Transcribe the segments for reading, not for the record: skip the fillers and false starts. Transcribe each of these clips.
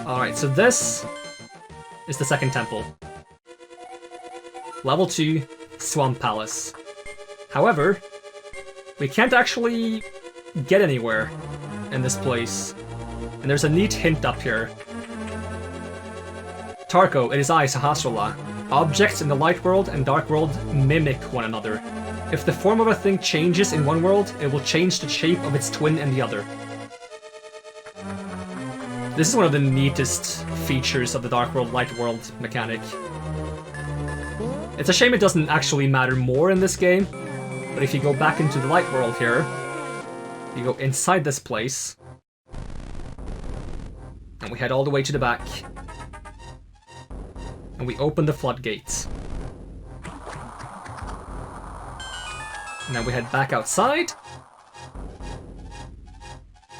Alright, so this is the second temple. Level 2, Swamp Palace. However, we can't actually get anywhere in this place. And there's a neat hint up here. Tarko, it is I, Sahasrahla. Objects in the light world and dark world mimic one another. If the form of a thing changes in one world, it will change the shape of its twin in the other. This is one of the neatest features of the dark world, light world mechanic. It's a shame it doesn't actually matter more in this game, but if you go back into the light world here, you go inside this place, and we head all the way to the back, and we open the floodgates. And then we head back outside.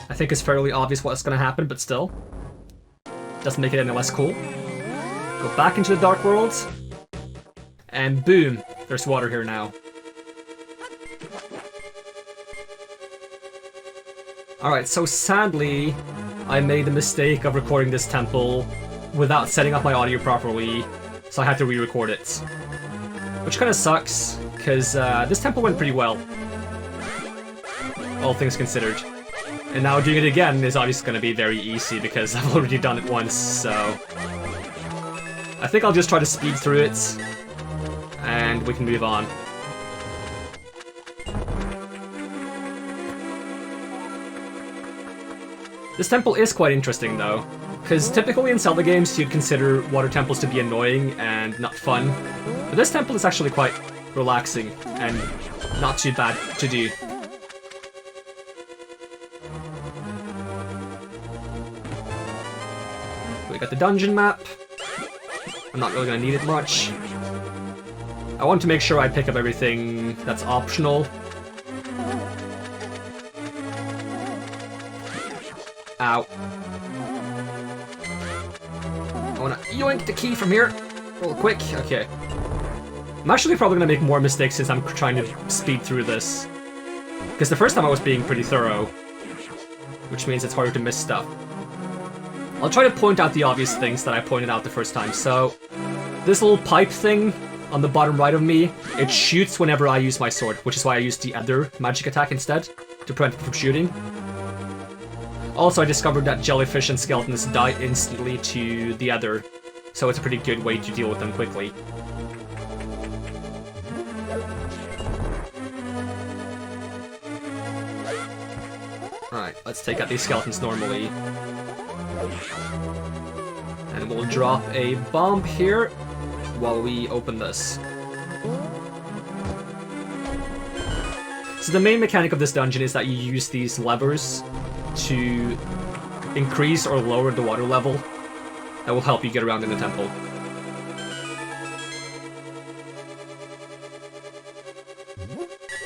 I think it's fairly obvious what's going to happen, but still. Doesn't make it any less cool. Go back into the dark world. And boom, there's water here now. Alright, so sadly, I made the mistake of recording this temple without setting up my audio properly, so I had to re-record it. Which kind of sucks, because this temple went pretty well. All things considered. And now doing it again is obviously going to be very easy because I've already done it once, so... I think I'll just try to speed through it, and we can move on. This temple is quite interesting though, because typically in Zelda games you'd consider water temples to be annoying and not fun, but this temple is actually quite relaxing and not too bad to do. We got the dungeon map. I'm not really going to need it much. I want to make sure I pick up everything that's optional. Ow. I want to yoink the key from here real quick. Okay. I'm actually probably going to make more mistakes since I'm trying to speed through this. Because the first time I was being pretty thorough, which means it's harder to miss stuff. I'll try to point out the obvious things that I pointed out the first time. So, this little pipe thing on the bottom right of me, it shoots whenever I use my sword, which is why I use the other magic attack instead, to prevent it from shooting. Also, I discovered that jellyfish and skeletons die instantly to the other, so it's a pretty good way to deal with them quickly. Alright, let's take out these skeletons normally. And we'll drop a bomb here while we open this. So the main mechanic of this dungeon is that you use these levers to increase or lower the water level. That will help you get around in the temple.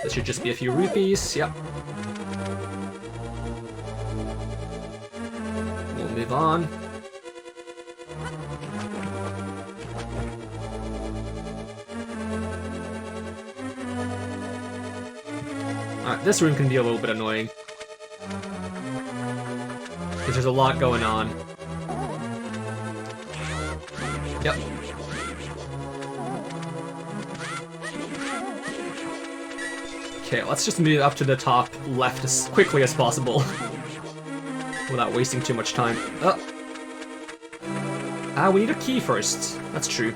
This should just be a few rupees, yep. We'll move on. Alright, this room can be a little bit annoying. Because there's a lot going on. Yep. Okay, let's just move up to the top left as quickly as possible. Without wasting too much time. Ah, we need a key first. That's true.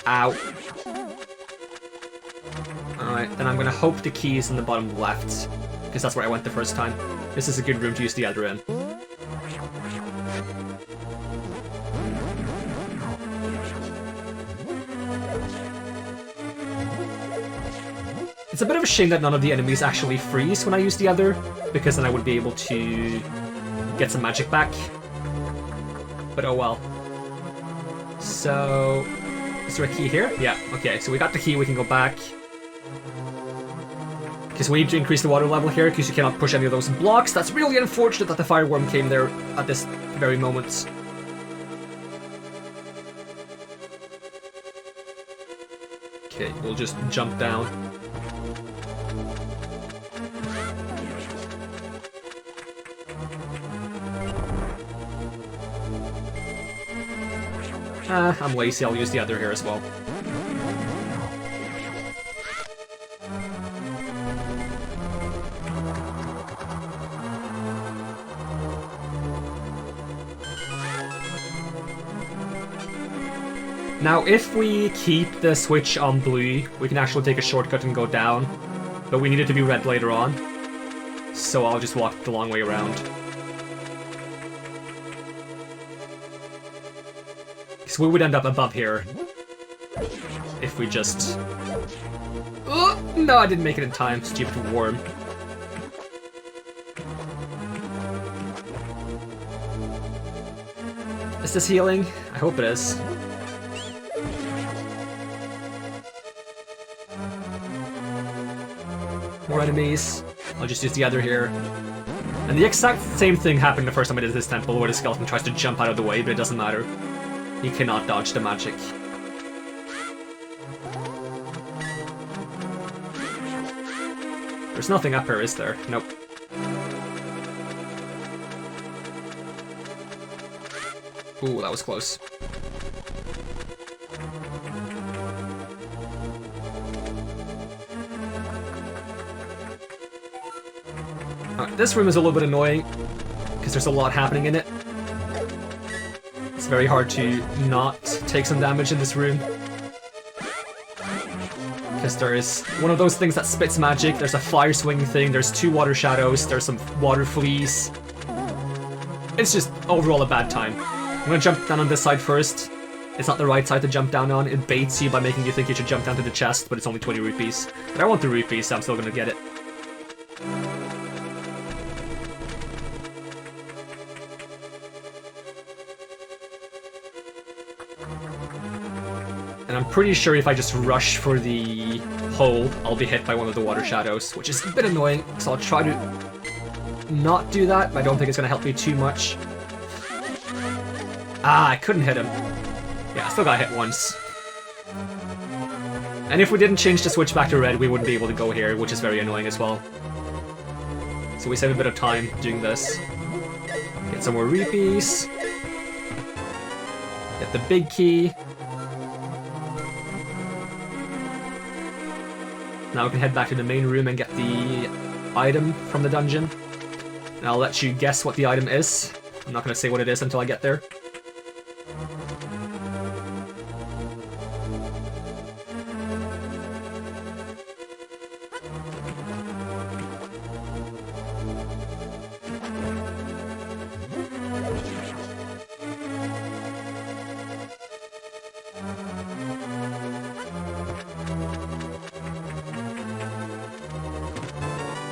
Ow. Alright, then I'm gonna hope the key is in the bottom left. Because that's where I went the first time. This is a good room to use the other in. It's a bit of a shame that none of the enemies actually freeze when I use the other, because then I would be able to get some magic back. But oh well. So... is there a key here? Yeah, okay, so we got the key, we can go back. Because we need to increase the water level here, because you cannot push any of those blocks. That's really unfortunate that the fireworm came there at this very moment. Okay, we'll just jump down. I'm lazy, I'll use the other here as well. Now, if we keep the switch on blue, we can actually take a shortcut and go down. But we need it to be red later on. So I'll just walk the long way around. So we would end up above here. If we just... Oh, no, I didn't make it in time. Stupid worm. Is this healing? I hope it is. More enemies. I'll just use the other here. And the exact same thing happened the first time I did this temple, where the skeleton tries to jump out of the way, but it doesn't matter. He cannot dodge the magic. There's nothing up here, is there? Nope. Ooh, that was close. This room is a little bit annoying, because there's a lot happening in it. It's very hard to not take some damage in this room. Because there's one of those things that spits magic, there's a fire swinging thing, there's 2 water shadows, there's some water fleas. It's just overall a bad time. I'm gonna jump down on this side first. It's not the right side to jump down on, it baits you by making you think you should jump down to the chest, but it's only 20 rupees. But I want the rupees, so I'm still gonna get it. And I'm pretty sure if I just rush for the hole, I'll be hit by one of the water shadows, which is a bit annoying, so I'll try to not do that, but I don't think it's going to help me too much. Ah, I couldn't hit him. Yeah, I still got hit once. And if we didn't change the switch back to red, we wouldn't be able to go here, which is very annoying as well. So we save a bit of time doing this. Get some more rupees. Get the big key. Now we can head back to the main room and get the item from the dungeon. And I'll let you guess what the item is. I'm not going to say what it is until I get there.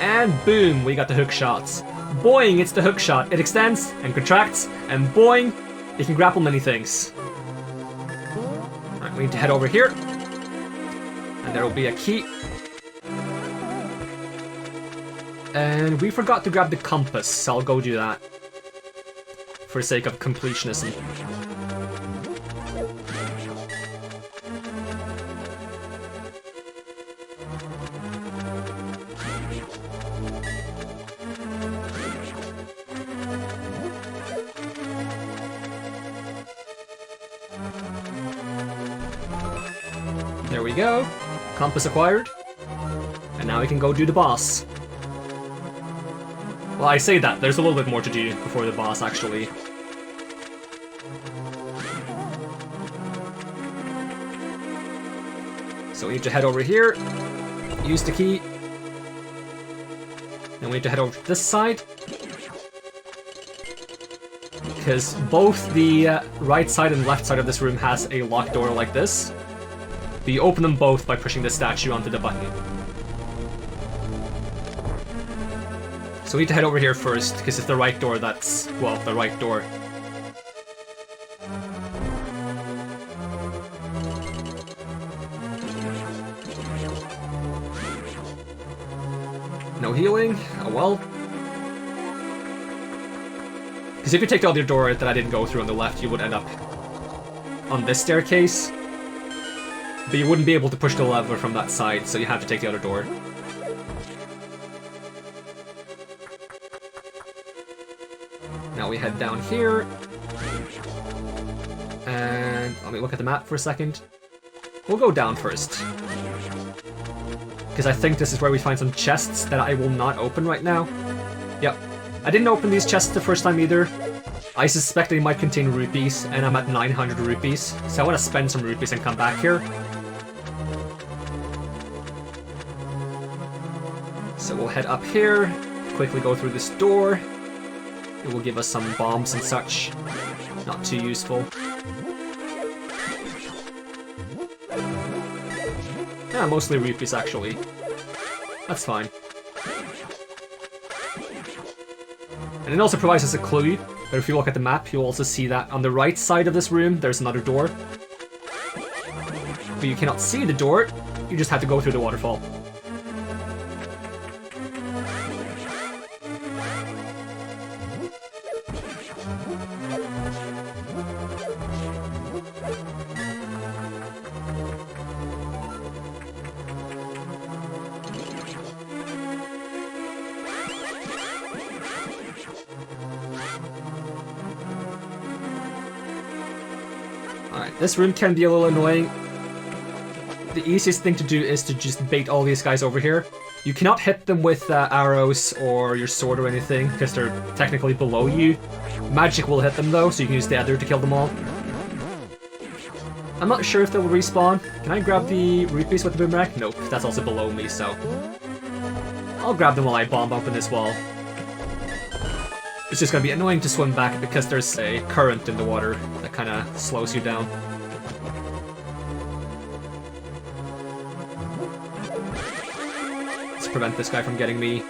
And boom, we got the hook shots. Boing, it's the hook shot. It extends and contracts, and boing, it can grapple many things. Alright, we need to head over here. And there will be a key. And we forgot to grab the compass, so I'll go do that. For the sake of completionism. There we go. Compass acquired. And now we can go do the boss. Well, I say that, there's a little bit more to do before the boss, actually. So we need to head over here, use the key. Then we need to head over to this side. Because both the right side and left side of this room has a locked door like this. But you open them both by pushing the statue onto the button. So we need to head over here first, because it's the right door that's, well, the right door. No healing? Oh well. Because if you take the other door that I didn't go through on the left, you would end up on this staircase. But you wouldn't be able to push the lever from that side, so you have to take the other door. Now we head down here. And let me look at the map for a second. We'll go down first. Because I think this is where we find some chests that I will not open right now. Yep. I didn't open these chests the first time either. I suspect they might contain rupees, and I'm at 900 rupees. So I want to spend some rupees and come back here. So we'll head up here, quickly go through this door. It will give us some bombs and such. Not too useful. Yeah, mostly rupees actually. That's fine. And it also provides us a clue, but if you look at the map, you'll also see that on the right side of this room, there's another door. But you cannot see the door, you just have to go through the waterfall. This room can be a little annoying. The easiest thing to do is to just bait all these guys over here. You cannot hit them with arrows or your sword or anything, because they're technically below you. Magic will hit them though, so you can use the Ether to kill them all. I'm not sure if they'll respawn. Can I grab the rupees with the boomerang? Nope, that's also below me, so... I'll grab them while I bomb up in this wall. It's just gonna be annoying to swim back because there's a current in the water that kinda slows you down. Let's prevent this guy from getting me.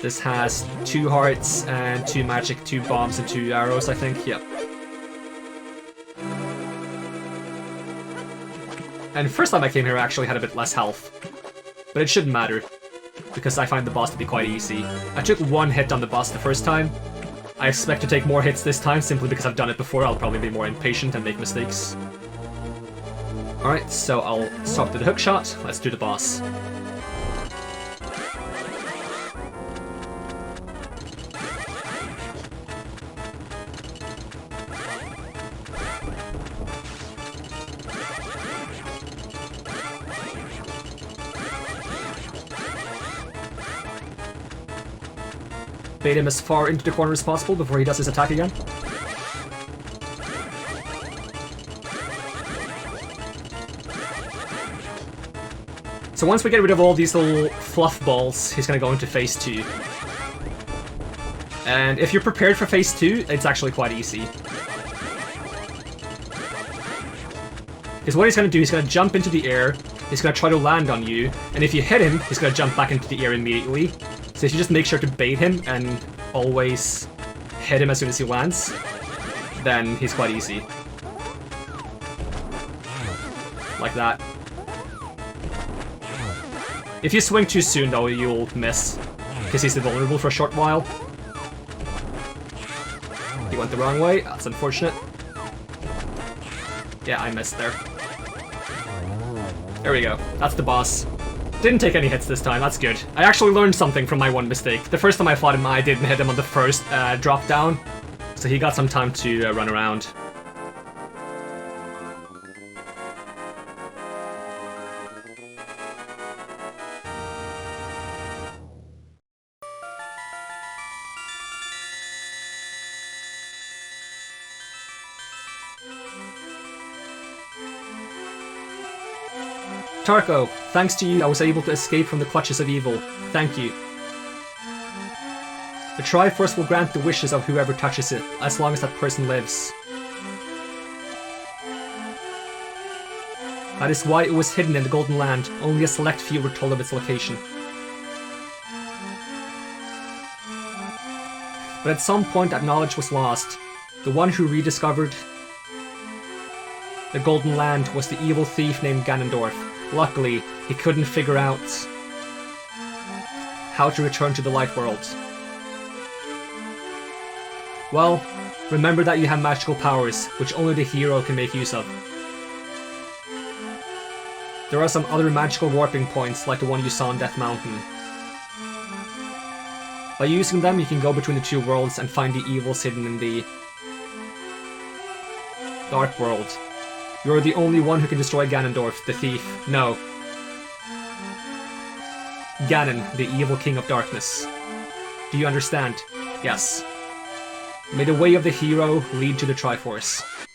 This has 2 hearts and 2 magic, 2 bombs and 2 arrows, I think. Yep. And first time I came here I actually had a bit less health. But it shouldn't matter, because I find the boss to be quite easy. I took 1 hit on the boss the first time. I expect to take more hits this time, simply because I've done it before. I'll probably be more impatient and make mistakes. Alright, so I'll swap to the hookshot. Let's do the boss. Bait him as far into the corner as possible before he does his attack again. So once we get rid of all these little fluff balls, he's gonna go into phase 2. And if you're prepared for phase 2, it's actually quite easy. Because what he's gonna do, he's gonna jump into the air, he's gonna try to land on you, and if you hit him, he's gonna jump back into the air immediately. So if you just make sure to bait him and always hit him as soon as he lands, then he's quite easy. Like that. If you swing too soon though, you'll miss, because he's invulnerable for a short while. He went the wrong way, that's unfortunate. Yeah, I missed there. There we go, that's the boss. Didn't take any hits this time, that's good. I actually learned something from my 1 mistake. The first time I fought him, I didn't hit him on the first drop down, so he got some time to run around. Tarko, thanks to you, I was able to escape from the clutches of evil. Thank you. The Triforce will grant the wishes of whoever touches it, as long as that person lives. That is why it was hidden in the Golden Land. Only a select few were told of its location. But at some point that knowledge was lost. The one who rediscovered the Golden Land was the evil thief named Ganondorf. Luckily, he couldn't figure out how to return to the light world. Well, remember that you have magical powers, which only the hero can make use of. There are some other magical warping points, like the one you saw on Death Mountain. By using them, you can go between the 2 worlds and find the evils hidden in the Dark World. You're the only one who can destroy Ganondorf, the thief. No. Ganon, the evil king of darkness. Do you understand? Yes. May the way of the hero lead to the Triforce.